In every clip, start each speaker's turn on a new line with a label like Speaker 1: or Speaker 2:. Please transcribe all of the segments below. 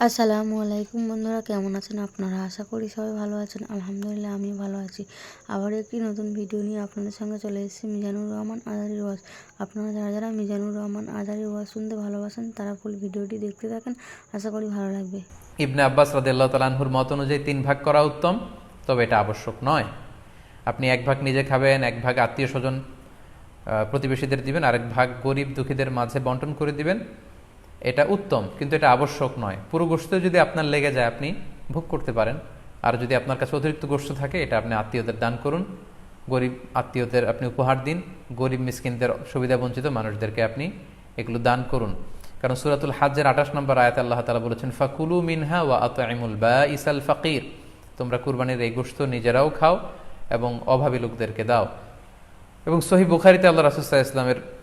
Speaker 1: আসসালামু আলাইকুম বন্ধুরা, কেমন আছেন আপনারা? আশা করি সবাই ভালো আছেন। আলহামদুলিল্লাহ আমি ভালো আছি। আবার একটি নতুন ভিডিও নিয়ে আপনাদের সঙ্গে চলে এসেছি মিজানুর রহমান আজারির ওয়াজ। আপনারা যারা যারা মিজানুর রহমান আজারির ওয়াজ শুনতে ভালোবাসেন তারা ফুল ভিডিওটি দেখতে থাকেন, আশা করি ভালো লাগবে।
Speaker 2: ইবনে আব্বাস রাদিয়াল্লাহু তাআলা আনহুর মত অনুযায়ী 3 ভাগ করা উত্তম, তবে এটা আবশ্যক নয়। আপনি 1 ভাগ নিজে খাবেন, 1 ভাগ আত্মীয় স্বজন প্রতিবেশীদের দিবেন, আরেক ভাগ গরিব দুঃখীদের মাঝে বন্টন করে দিবেন। এটা উত্তম, কিন্তু এটা আবশ্যক নয়। পুরো গোশত যদি আপনার লেগে যায় আপনি ভোগ করতে পারেন, আর যদি আপনার কাছে অতিরিক্ত গোশত থাকে এটা আপনি আত্মীয়দের দান করুন, গরিব আত্মীয়দের আপনি উপহার দিন, গরিব মিসকিনদের সুবিধা বঞ্চিত মানুষদেরকে আপনি এগুলো দান করুন। কারণ সূরাতুল হাজ্জের 28 নম্বর আয়াতে আল্লাহ তাআলা বলেছেন, ফাকুলু মিনহা ওয়া আতঈমুল বাঈসাল ফাকির, তোমরা কুরবানির এই গোশত নিজেরাও খাও এবং অভাবী লোকদেরকে দাও। এবং সহিহ বুখারীতে আল্লাহ রাসূল সাল্লাল্লাহু আলাইহি ওয়াসাল্লামের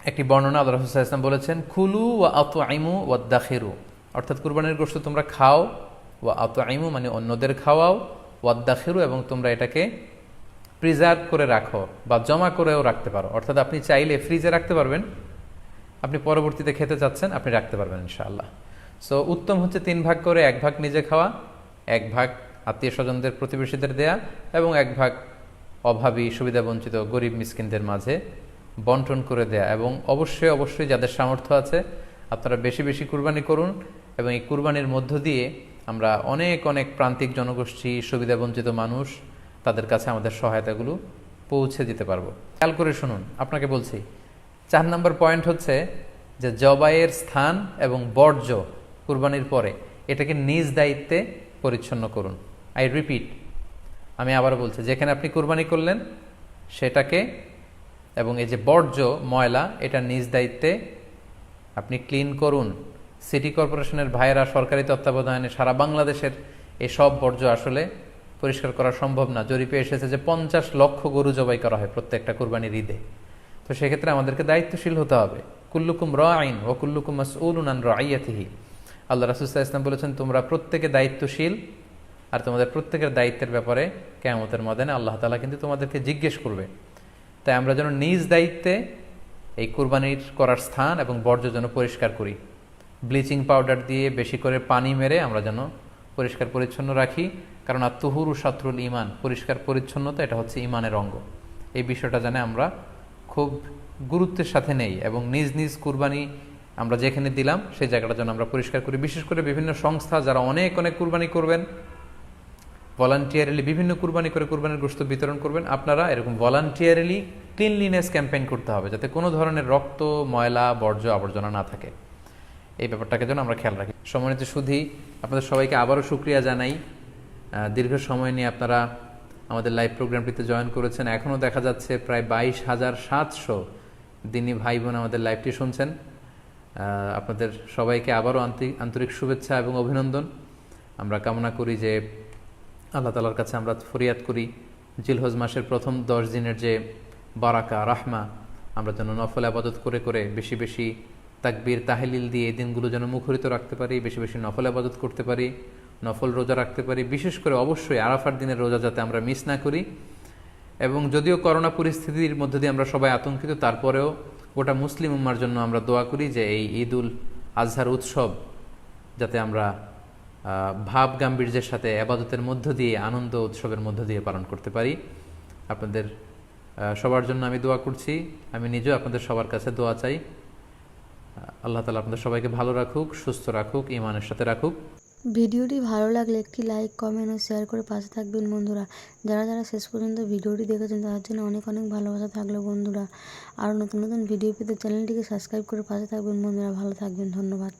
Speaker 2: একটি বর্ণনা, আল্লাহ রাসূল সাল্লাল্লাহু আলাইহি ওয়াসাল্লাম বলেছেন, কুলু ওয়া আতঈমু ওয়াদ্দাখিরু, অর্থাৎ কুরবানির গোশত তোমরা খাও, ওয়া আতঈমু মানে অন্যদের খাওয়াও, ওয়াদ্দাখিরু এবং তোমরা এটাকে প্রিজার্ভ করে রাখো বা জমা করেও রাখতে পারো। অর্থাৎ আপনি চাইলে ফ্রিজে রাখতে পারবেন, আপনি পরবর্তীতে খেতে চাচ্ছেন আপনি রাখতে পারবেন ইনশাআল্লাহ। সো উত্তম হচ্ছে 3 ভাগ করে 1 ভাগ নিজে খাওয়া, 1 ভাগ আত্মীয় স্বজনদের প্রতিবেশীদের দেয়া এবং 1 ভাগ অভাবী সুবিধাবঞ্চিত গরিব মিসকিনদের মাঝে বন্টন করে দেয়া। এবং অবশ্যই অবশ্যই যাদের সামর্থ্য আছে আপনারা বেশি বেশি কুরবানি করুন, এবং এই কুরবানির মধ্য দিয়ে আমরা অনেক অনেক প্রান্তিক জনগোষ্ঠী, সুবিধাবঞ্চিত মানুষ, তাদের কাছে আমাদের সহায়তাগুলো পৌঁছে দিতে পারবো। খেয়াল করে শুনুন, আপনাকে বলছি 4 নম্বর পয়েন্ট হচ্ছে যে জবাইয়ের স্থান এবং বর্জ্য কুরবানির পরে এটাকে নিজ দায়িত্বে পরিচ্ছন্ন করুন। আই রিপিট, আমি আবার বলছি, যেখানে আপনি কুরবানি করলেন সেটাকে এবং এই যে বর্জ্য ময়লা এটা নিজ দায়িত্বে আপনি ক্লিন করুন। সিটি কর্পোরেশনের ভাইয়েরা সরকারি তত্ত্বাবধানে সারা বাংলাদেশের এই সব বর্জ্য আসলে পরিষ্কার করা সম্ভব না। জরিপে এসেছে যে 50 লক্ষ গরু জবাই করা হয় প্রত্যেকটা কুরবানির ঈদে। তো সেক্ষেত্রে আমাদেরকে দায়িত্বশীল হতে হবে। কুল্লুকুম রাঈন ওয়া কুল্লুকুম মাসউলুন আন রাইয়াতিহি, আল্লাহ রাসূল সাল্লাল্লাহু আলাইহি ওয়াসাল্লাম বলেছেন তোমরা প্রত্যেকে দায়িত্বশীল, আর তোমাদের প্রত্যেকের দায়িত্বের ব্যাপারে কিয়ামতের ময়দানে আল্লাহ তাআলা কিন্তু তোমাদেরকে জিজ্ঞেস করবে। তাই আমরা যেন নিজ দায়িত্বে এই কুরবানির করার স্থান এবং বর্জ্য যেন পরিষ্কার করি। ব্লিচিং পাউডার দিয়ে বেশি করে পানি মেরে আমরা যেন পরিষ্কার পরিচ্ছন্ন রাখি, কারণ আত-তুহুরু শাতরুল ঈমান, পরিষ্কার পরিচ্ছন্নতা এটা হচ্ছে ঈমানের অঙ্গ। এই বিষয়টা জানে আমরা খুব গুরুত্বের সাথে নেই, এবং নিজ নিজ কুরবানি আমরা যেখানে দিলাম সেই জায়গাটা যেন আমরা পরিষ্কার করি। বিশেষ করে বিভিন্ন সংস্থা যারা অনেক অনেক কুরবানি করবেন, ভলান্টিয়ারিলি বিভিন্ন কুরবানি করে কুরবানির গোশত বিতরণ করবেন, আপনারা এরকম ভলান্টিয়ারিলি ক্লিনলিনেস ক্যাম্পেইন করতে হবে, যাতে কোনো ধরনের রক্ত, ময়লা, বর্জ্য, আবর্জনা না থাকে। এই ব্যাপারটাকে যেন আমরা খেয়াল রাখি। সম্মানিত সুধী, আপনাদের সবাইকে আবারও শুকরিয়া জানাই। দীর্ঘ সময় নিয়ে আপনারা আমাদের লাইভ প্রোগ্রামটিতে জয়েন করেছেন। এখনও দেখা যাচ্ছে প্রায় 22,700 দিনী ভাই বোন আমাদের লাইভটি শুনছেন। আপনাদের সবাইকে আবারও আন্তরিক শুভেচ্ছা এবং অভিনন্দন। আমরা কামনা করি যে আল্লাহ তাআলার কাছে আমরা ফরিয়াদ করি জিলহজ মাসের প্রথম 10 দিনের যে বারাকা, রাহমা, আমরা যেন নফল আবাদত করে করে বেশি বেশি তাকবীর তাহলিল দিয়ে এই দিনগুলো যেন মুখরিত রাখতে পারি, বেশি বেশি নফল আবাদত করতে পারি, নফল রোজা রাখতে পারি। বিশেষ করে অবশ্যই আরাফার দিনের রোজা যাতে আমরা মিস না করি। এবং যদিও করোনা পরিস্থিতির মধ্যে দিয়ে আমরা সবাই আতঙ্কিত, তারপরেও গোটা মুসলিম উম্মার জন্য আমরা দোয়া করি যে এই ঈদুল আজহার উৎসব যাতে আমরা ভাব গাম্ভীর্যের সাথে আবাদতের মধ্য দিয়ে, আনন্দ উৎসবের মধ্য দিয়ে পালন করতে পারি। আপনাদের সবার জন্য আমি দোয়া করছি, আমি নিজেও আপনাদের সবার কাছে দোয়া চাই। আল্লাহ তাআলা আপনাদের সবাইকে ভালো রাখুক, সুস্থ রাখুক, ঈমানের সাথে রাখুক।
Speaker 1: ভিডিওটি ভালো লাগলে একটি লাইক, কমেন্ট ও শেয়ার করে পাশে থাকবেন বন্ধুরা। যারা যারা শেষ পর্যন্ত ভিডিওটি দেখেছেন তাদের জন্য অনেক অনেক ভালোবাসা থাকলো বন্ধুরা। আরও নতুন নতুন ভিডিও পেতে চ্যানেলটিকে সাবস্ক্রাইব করে পাশে থাকবেন বন্ধুরা। ভালো থাকবেন, ধন্যবাদ।